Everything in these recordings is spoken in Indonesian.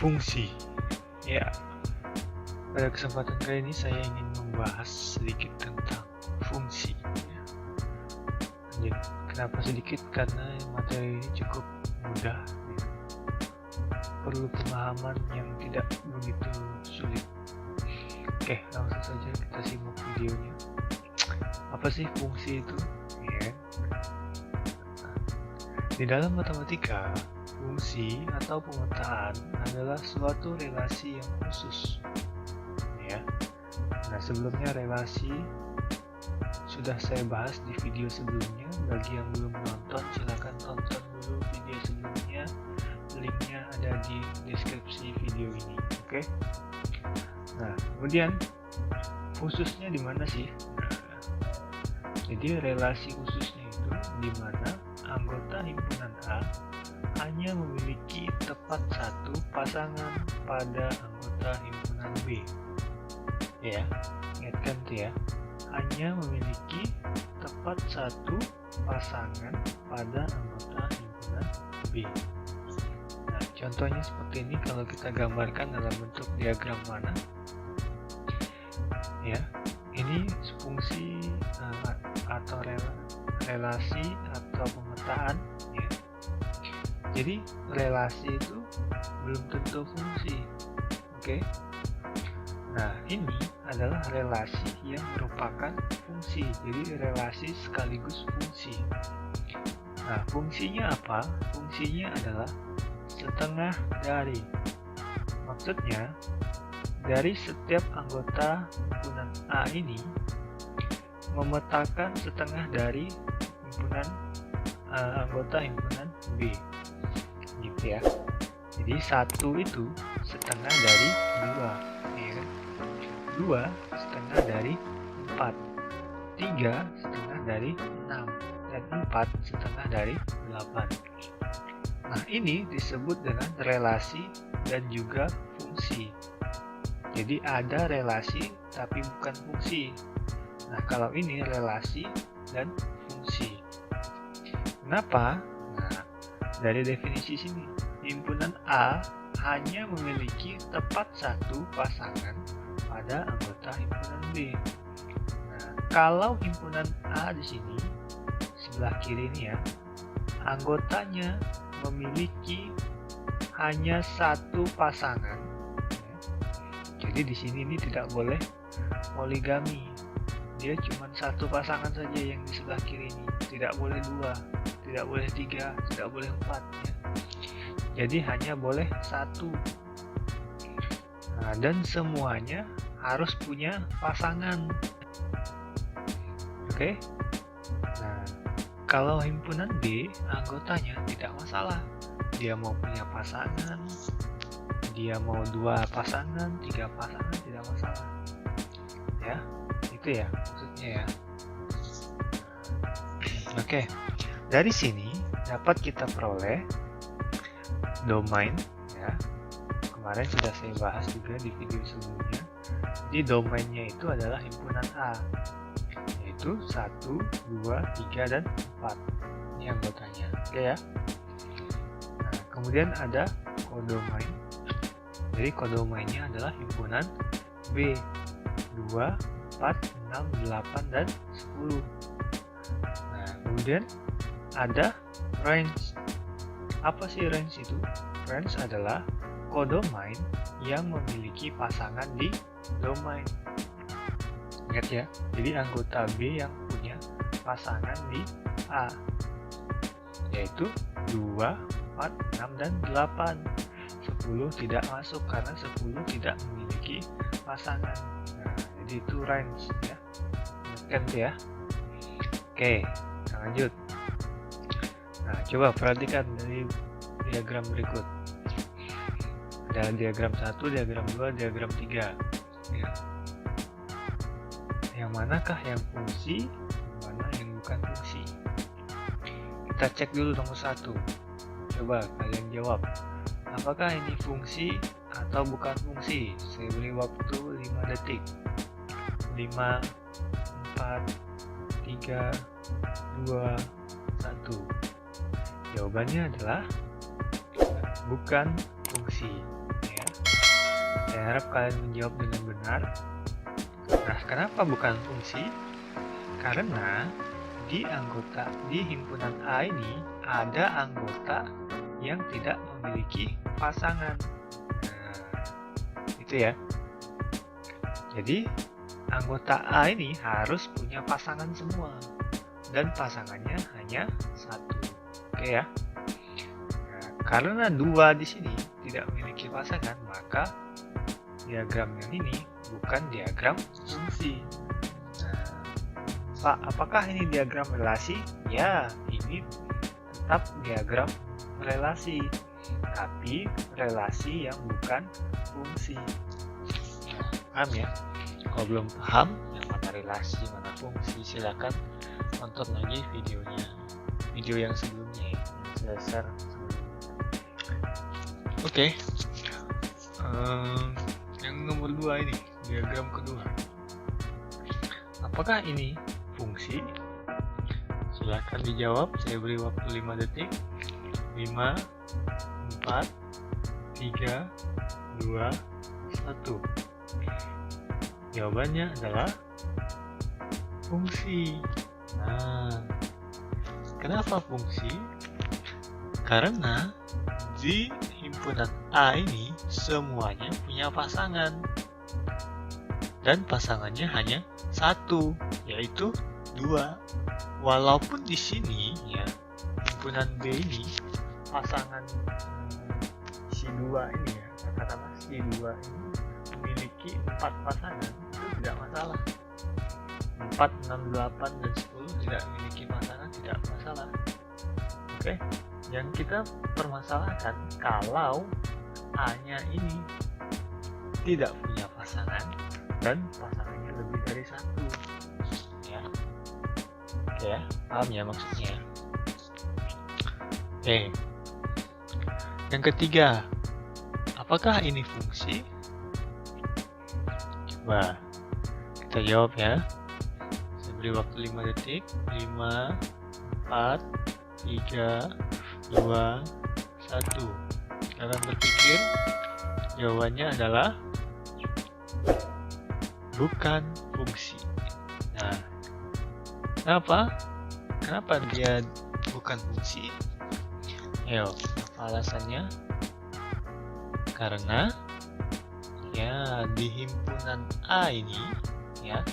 Fungsi. Ya, pada kesempatan kali ini saya ingin membahas sedikit tentang fungsi. Jadi, kenapa sedikit? Karena materi ini cukup mudah, ya. Perlu pemahaman yang tidak begitu sulit. Oke, langsung saja kita simak videonya. Apa sih fungsi itu? Ya. Di dalam matematika, fungsi atau pemetaan adalah suatu relasi yang khusus, ya. Nah, sebelumnya relasi sudah saya bahas di video sebelumnya. Bagi yang belum nonton, silahkan tonton dulu video sebelumnya. Linknya ada di deskripsi video ini, oke? Nah, kemudian khususnya di mana sih? Nah, jadi relasi khususnya itu di mana anggota himpunan A hanya memiliki tepat satu pasangan pada anggota himpunan B. Ya, ingatkan tuh ya, hanya memiliki tepat satu pasangan pada anggota himpunan B. Nah, contohnya seperti ini kalau kita gambarkan dalam bentuk diagram mana. Ya, ini fungsi atau relasi atau pemetaan, ya. Jadi relasi itu belum tentu fungsi, oke? Nah, ini adalah relasi yang merupakan fungsi. Jadi relasi sekaligus fungsi. Nah, fungsinya apa? Fungsinya adalah setengah dari. Maksudnya, dari setiap anggota himpunan A ini memetakan setengah dari anggota himpunan B, gitu ya. Jadi satu itu setengah dari 2, ya kan? 2 setengah dari 4, 3 setengah dari 6, dan 4 setengah dari 8. Nah, ini disebut dengan relasi dan juga fungsi. Jadi ada relasi tapi bukan fungsi. Nah, kalau ini relasi dan fungsi. Kenapa? Nah, dari definisi sini, himpunan A hanya memiliki tepat satu pasangan pada anggota himpunan B. Nah, kalau himpunan A di sini sebelah kiri ini ya, anggotanya memiliki hanya satu pasangan. Jadi di sini ini tidak boleh poligami. Dia cuma satu pasangan saja yang di sebelah kiri ini. Tidak boleh 2, tidak boleh 3, tidak boleh 4, ya. Jadi hanya boleh 1. Nah, dan semuanya harus punya pasangan. Oke? Nah, kalau himpunan B, anggotanya tidak masalah. Dia mau punya pasangan, dia mau 2 pasangan, 3 pasangan, tidak masalah. Ya, itu ya maksudnya ya. Oke, dari sini dapat kita peroleh domain, ya. Kemarin sudah saya bahas juga di video sebelumnya. Jadi domainnya itu adalah himpunan A, yaitu 1, 2, 3, dan 4. Ini anggotanya, oke ya. Nah, kemudian ada kodomain. Jadi kodomainnya adalah himpunan B, 2, 4, 6, 8, dan 10. Nah, kemudian ada range. Apa sih range itu? Range adalah kodomain yang memiliki pasangan di domain. Ingat ya, jadi anggota B yang punya pasangan di A, yaitu 2, 4, 6, dan 8. 10 tidak masuk karena 10 tidak memiliki pasangan. Nah, jadi itu range ya. Ingat ya. Oke, kita lanjut. Nah, coba perhatikan dari diagram berikut. Ada diagram 1, diagram 2, diagram 3. Ya. Yang manakah yang fungsi, yang mana yang bukan fungsi? Kita cek dulu nomor 1. Coba kalian jawab. Apakah ini fungsi atau bukan fungsi? Saya beri waktu 5 detik. 5, 4, 3, 2, 1. Jawabannya adalah bukan fungsi. Ya. Saya harap kalian menjawab dengan benar. Nah, kenapa bukan fungsi? Karena di himpunan A ini ada anggota yang tidak memiliki pasangan. Nah, itu ya. Jadi anggota A ini harus punya pasangan semua, dan pasangannya hanya 1. Oke ya. Nah, karena 2 di sini tidak memiliki pasangan, maka diagram yang ini bukan diagram fungsi. Nah, Pak, apakah ini diagram relasi? Ya, ini tetap diagram relasi, tapi relasi yang bukan fungsi. Nah, paham ya? Kalau belum paham yang mana relasi, mana fungsi, silakan tonton lagi video yang sebelumnya, yang dasar sebelumnya. Oke. Yang nomor 2 ini, diagram kedua. Apakah ini fungsi? Silakan dijawab, saya beri waktu 5 detik. 5, 4, 3, 2, 1. Jawabannya adalah fungsi. Nah, kenapa fungsi? Karena di himpunan A ini semuanya punya pasangan, dan pasangannya hanya 1, yaitu 2. Walaupun di sini ya, himpunan B ini pasangan si 2 ini ya, katakanlah si 2 ini memiliki 4 pasangan, itu tidak masalah. 4, 6, 8, dan 10 tidak memiliki pasangan, tidak masalah. Oke, yang kita permasalahkan kalau A-nya ini tidak punya pasangan dan pasangannya lebih dari 1 ya. Oke ya, paham ya maksudnya. Oke, yang ketiga, apakah ini fungsi? Coba kita jawab ya. Saya beri waktu 5 detik. 5, 4, 3, 2, 1. Silakan berpikir. Jawabannya adalah bukan fungsi. Nah, kenapa dia bukan fungsi? Ayo, apa alasannya? Karena ya di himpunan A ini ya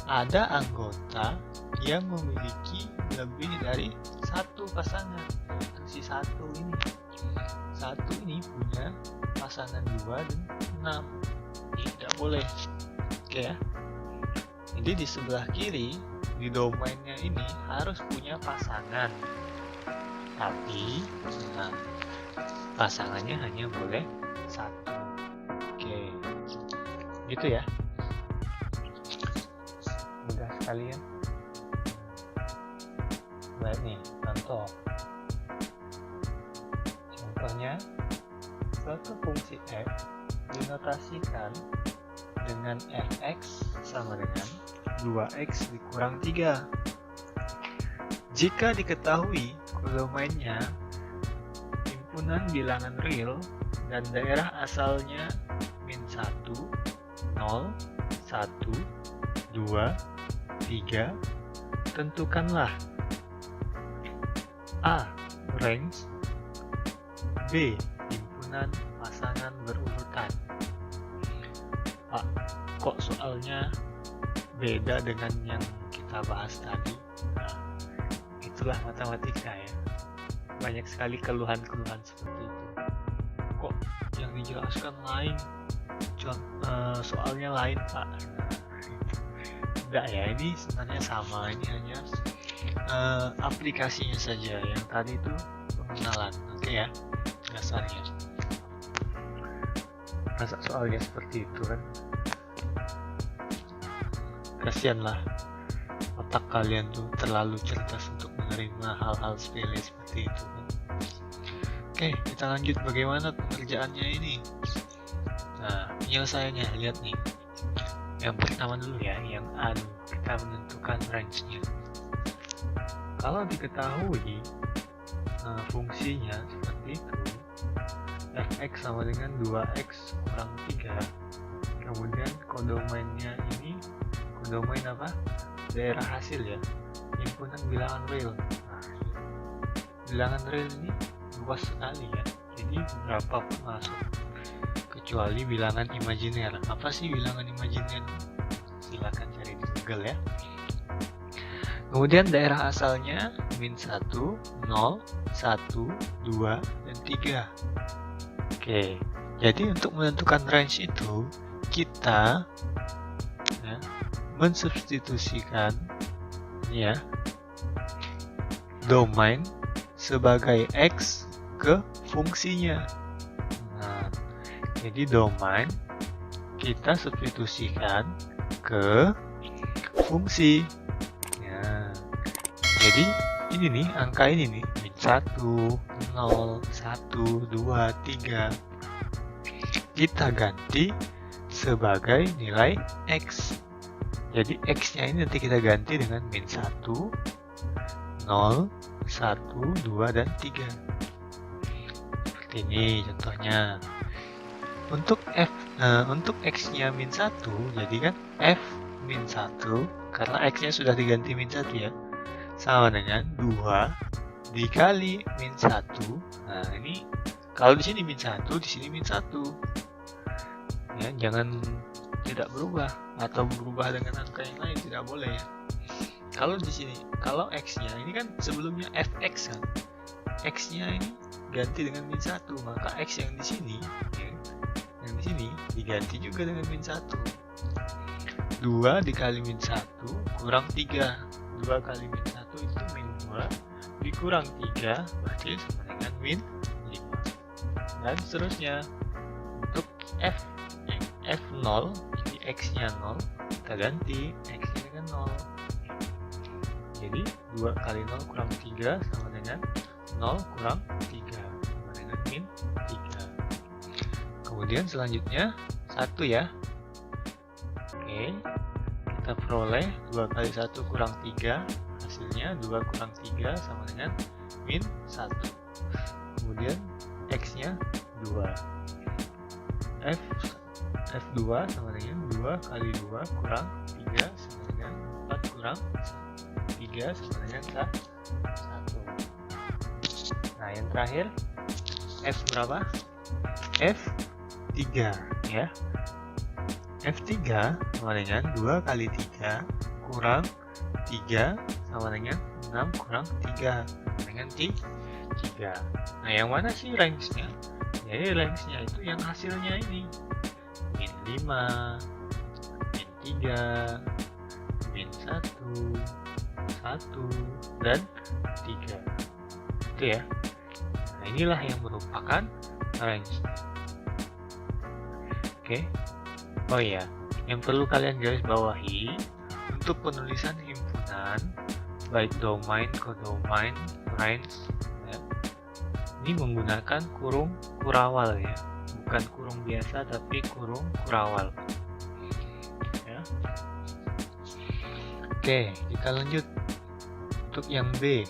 ada anggota yang memiliki lebih dari 1 pasangan. Yaitu si 1 ini. 1 ini punya pasangan 2 dan 6. Ini tidak boleh. Oke ya. Jadi di sebelah kiri di domainnya ini harus punya pasangan. Tapi pasangannya hanya boleh 1. Oke. Gitu ya. Mudah sekali ya. Baik nih, contoh. Contohnya, suatu fungsi f dinotasikan dengan fx sama dengan 2x dikurang 3. Jika diketahui domainnya himpunan bilangan real dan daerah asalnya -1, 0, 1, 2, 3, tentukanlah A. Range, B. Himpunan pasangan berurutan. Pak, kok soalnya beda dengan yang kita bahas tadi? Nah, itulah matematika ya. Banyak sekali keluhan-keluhan seperti itu. Kok yang dijelaskan lain, soalnya lain Pak? Enggak ya, ini sebenarnya sama. Ini hanya aplikasinya saja. Yang tadi itu pengenalan, oke ya, dasarnya. Masa soalnya seperti itu kan? Kasianlah, otak kalian tuh terlalu cerdas untuk menerima hal-hal sepele seperti itu kan? Oke, kita lanjut bagaimana pengerjaannya ini. Nah, penyelesaiannya lihat nih. Yang pertama dulu ya, yang anu, kita menentukan range-nya. Kalau diketahui fungsinya seperti itu, fx sama dengan 2x kurang 3, kemudian kodomainnya ini, kodomain apa? Daerah hasil ya, himpunan bilangan real. Nah, bilangan real ini luas sekali ya, jadi berapapun masuk, kecuali bilangan imajiner. Apa sih bilangan imajiner? Silahkan cari di Google ya. Kemudian daerah asalnya min 1, 0, 1, 2, dan 3. Oke, jadi untuk menentukan range itu kita ya, mensubstitusikan ya domain sebagai x ke fungsinya. Nah, jadi domain kita substitusikan ke fungsi. Ya, jadi ini nih, angka ini nih, min 1, 0, 1, 2, 3. Kita ganti sebagai nilai x. Jadi x-nya ini nanti kita ganti dengan min 1, 0, 1, 2, dan 3. Seperti ini contohnya. Untuk x-nya min 1, jadi kan f min 1, karena x-nya sudah diganti min 1 ya, sama dengan 2 dikali min 1. Nah, ini kalau di sini min 1, di sini min 1. Ya, jangan tidak berubah atau berubah dengan angka yang lain, tidak boleh ya. Kalau di sini, kalau x-nya ini kan sebelumnya fx kan, x-nya ini ganti dengan min 1, maka x yang di sini ya, yang di sini diganti juga dengan min 1. 2 dikali min 1 kurang 3. 2 kali min 1 itu min 2 dikurang 3, berarti sama dengan min 5. Dan seterusnya. Untuk f0, jadi x-nya 0, kita ganti x-nya dengan 0. Jadi 2 kali 0 kurang 3 sama dengan 0 kurang 3, sama dengan min 3. Kemudian selanjutnya 1 ya. Oke, kita peroleh 2 kali 1 kurang 3, hasilnya 2 kurang 3 sama dengan min 1. Kemudian x-nya 2. F2 sama dengan 2 kali 2 kurang 3 sama dengan 4 kurang 3 sama dengan 1. Nah, yang terakhir F berapa? F3 ya. F3 sama dengan 2 kali 3 kurang 3 sama dengan 6 kurang 3 sama dengan 3. Nah, yang mana sih range-nya? Jadi range-nya itu yang hasilnya ini, min 5, min 3, min 1, 1, dan 3. Itu ya. Nah, inilah yang merupakan range. Oke. Oh iya, yang perlu kalian garis bawahi untuk penulisan himpunan, baik domain, kodomain, range ya, ini menggunakan kurung kurawal ya, bukan kurung biasa tapi kurung kurawal ya. Oke, kita lanjut. Untuk yang B,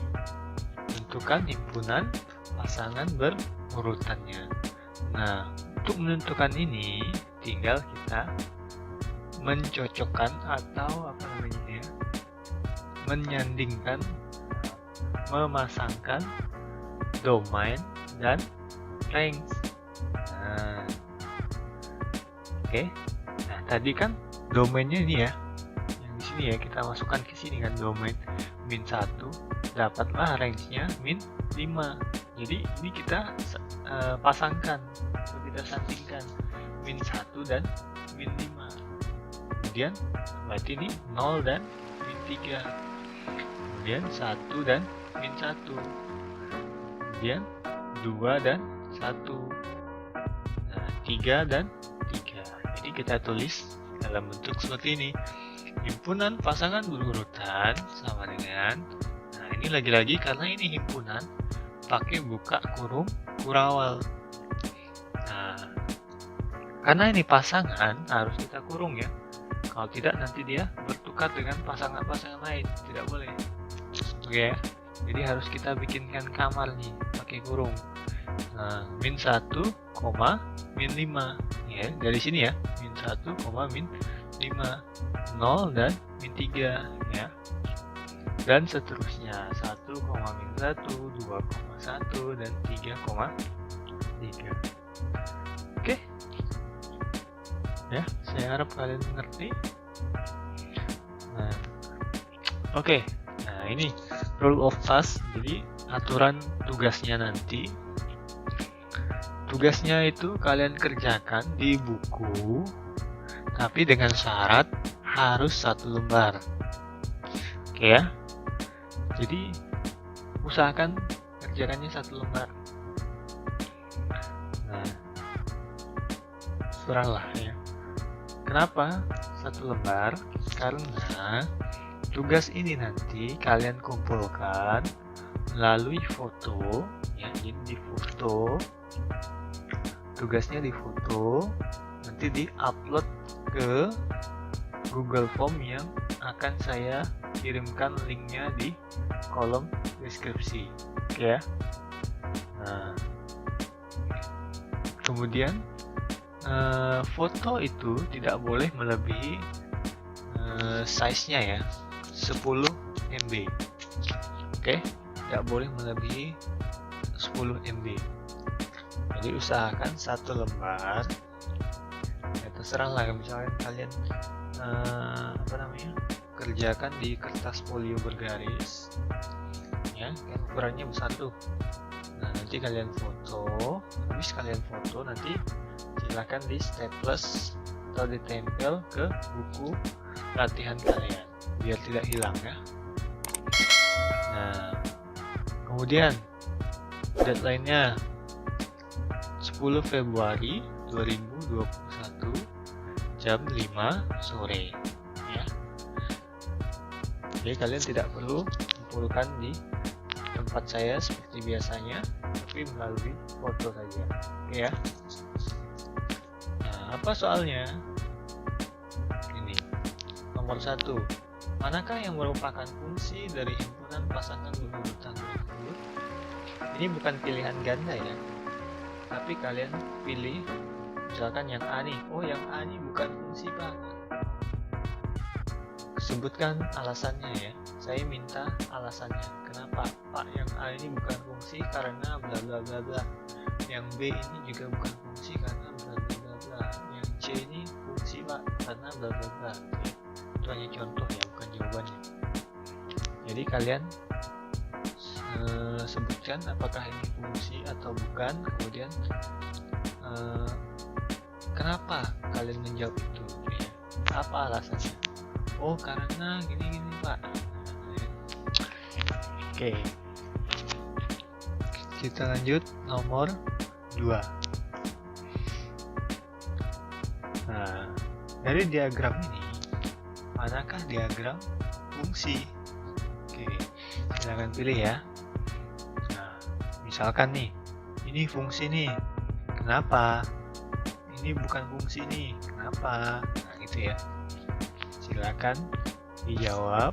tentukan himpunan pasangan berurutannya. Nah, untuk menentukan ini tinggal kita mencocokkan atau apa namanya ya, menyandingkan, memasangkan domain dan range. Nah, oke. Nah, tadi kan domainnya ini ya, yang di sini ya, kita masukkan ke sini kan domain min 1, dapatlah range-nya min 5. Jadi ini kita pasangkan atau kita sandingkan min 1 dan min 5. Kemudian berarti ini 0 dan min 3. Kemudian 1 dan min 1. Kemudian 2 dan 1. Nah, 3 dan 3. Jadi kita tulis dalam bentuk seperti ini. Himpunan pasangan berurutan sama dengan, nah ini lagi-lagi karena ini himpunan pakai buka kurung kurawal. Nah, karena ini pasangan harus kita kurung ya. Kalau tidak nanti dia bertukar dengan pasangan-pasangan lain, tidak boleh. Oke ya. Jadi harus kita bikinkan kamar nih pakai kurung. Nah, min 1, min 5 ya, dari sini ya, min 1, min 5, 0 dan min 3 ya, dan seterusnya 1, min 1, 2,1 dan 3,3. Oke ya, saya harap kalian mengerti. Nah, oke. Nah, ini rule of task, jadi aturan tugasnya nanti. Tugasnya itu kalian kerjakan di buku, tapi dengan syarat harus 1 lembar. Oke ya. Jadi usahakan kerjakannya 1 lembar. Nah, surahlah ya. Kenapa 1 lembar? Karena tugas ini nanti kalian kumpulkan melalui foto ya, jadi di foto. Tugasnya di foto, nanti di-upload ke Google Form yang akan saya kirimkan linknya di kolom deskripsi. Oke ya. Nah, kemudian foto itu tidak boleh melebihi size-nya ya, 10 MB. Oke, tidak boleh melebihi 10 MB. Jadi usahakan 1 lembar. Ya terserah lah, misalnya kalian kerjakan di kertas folio bergaris ya, kan ukurannya besar tuh. Nah, nanti kalian foto, habis kalian foto nanti silahkan di staples atau ditempel ke buku latihan kalian biar tidak hilang ya. Nah, kemudian deadline-nya 10 Februari 2021 jam 5 sore ya. Jadi kalian tidak perlu kumpulkan di tempat saya seperti biasanya, tapi melalui foto saja. Oke ya. Nah, apa soalnya? Ini nomor 1. Manakah yang merupakan fungsi dari himpunan pasangan berurutan tersebut? Ini bukan pilihan ganda ya, tapi kalian pilih misalkan yang A nih. Oh, yang A ini bukan fungsi Pak. Sebutkan alasannya ya. Saya minta alasannya. Kenapa Pak yang A ini bukan fungsi? Karena bla bla bla bla. Yang B ini juga bukan fungsi karena bla bla bla bla. Yang C ini fungsi Pak karena bla bla bla. Itu hanya contoh ya, bukan jawabannya. Jadi kalian sebutkan apakah ini fungsi atau bukan, kemudian kenapa kalian menjawab itu ya? Apa alasannya? Oh, karena gini Pak. Oke, kita lanjut nomor 2. Nah, dari diagram ini manakah diagram fungsi? Oke, silakan pilih ya. Misalkan nih, ini fungsi nih, kenapa? Ini bukan fungsi nih, kenapa? Nah gitu ya. Silakan dijawab,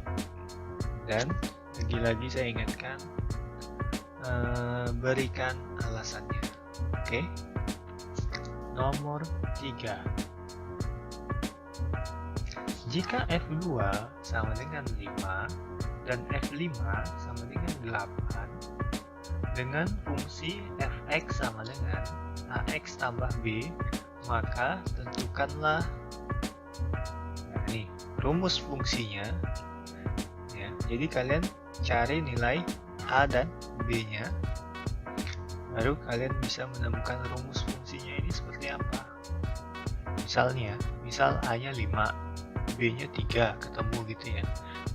dan lagi-lagi saya ingatkan, berikan alasannya. Oke. Nomor 3. Jika F2 sama dengan 5 dan F5 sama dengan 8, dengan fungsi fx sama dengan ax tambah b, maka tentukanlah Nah, nih rumus fungsinya ya. Jadi kalian cari nilai A dan B-nya, baru kalian bisa menemukan rumus fungsinya ini seperti apa. Misalnya, misal A-nya 5, B-nya 3, ketemu gitu ya.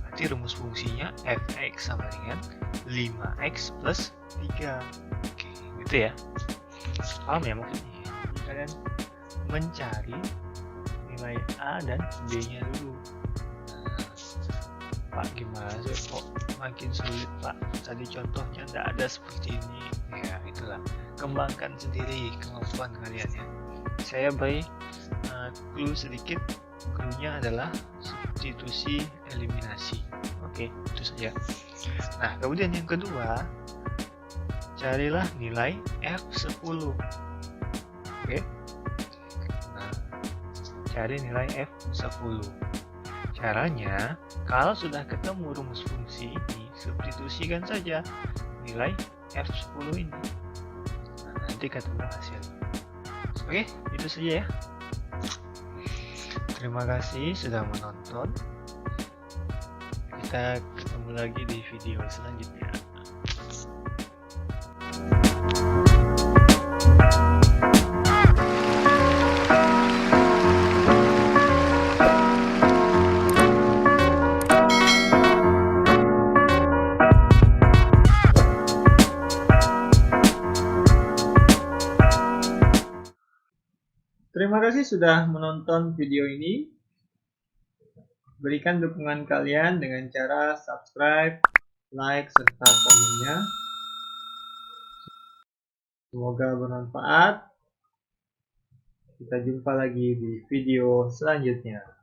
Berarti rumus fungsinya fx sama dengan 5x plus 3. Oke, gitu ya. Paham ya maksudnya? Jadi kalian mencari nilai A dan B-nya dulu. Pak, gimana sih kok makin sulit Pak? Tadi contohnya nggak ada seperti ini. Ya itulah, kembangkan sendiri kemampuan kalian ya. Saya beri clue sedikit. Clue-nya adalah substitusi eliminasi. Oke, itu saja. Nah, kemudian yang kedua, carilah nilai F10. Oke. Nah, cari nilai F10. Caranya, kalau sudah ketemu rumus fungsi ini, substitusikan saja nilai F10 ini. Nah, nanti ketemu hasilnya. Oke, itu saja ya. Terima kasih sudah menonton. Kita ketemu lagi di video selanjutnya. Terima kasih sudah menonton video ini. Berikan dukungan kalian dengan cara subscribe, like, serta komennya. Semoga bermanfaat. Kita jumpa lagi di video selanjutnya.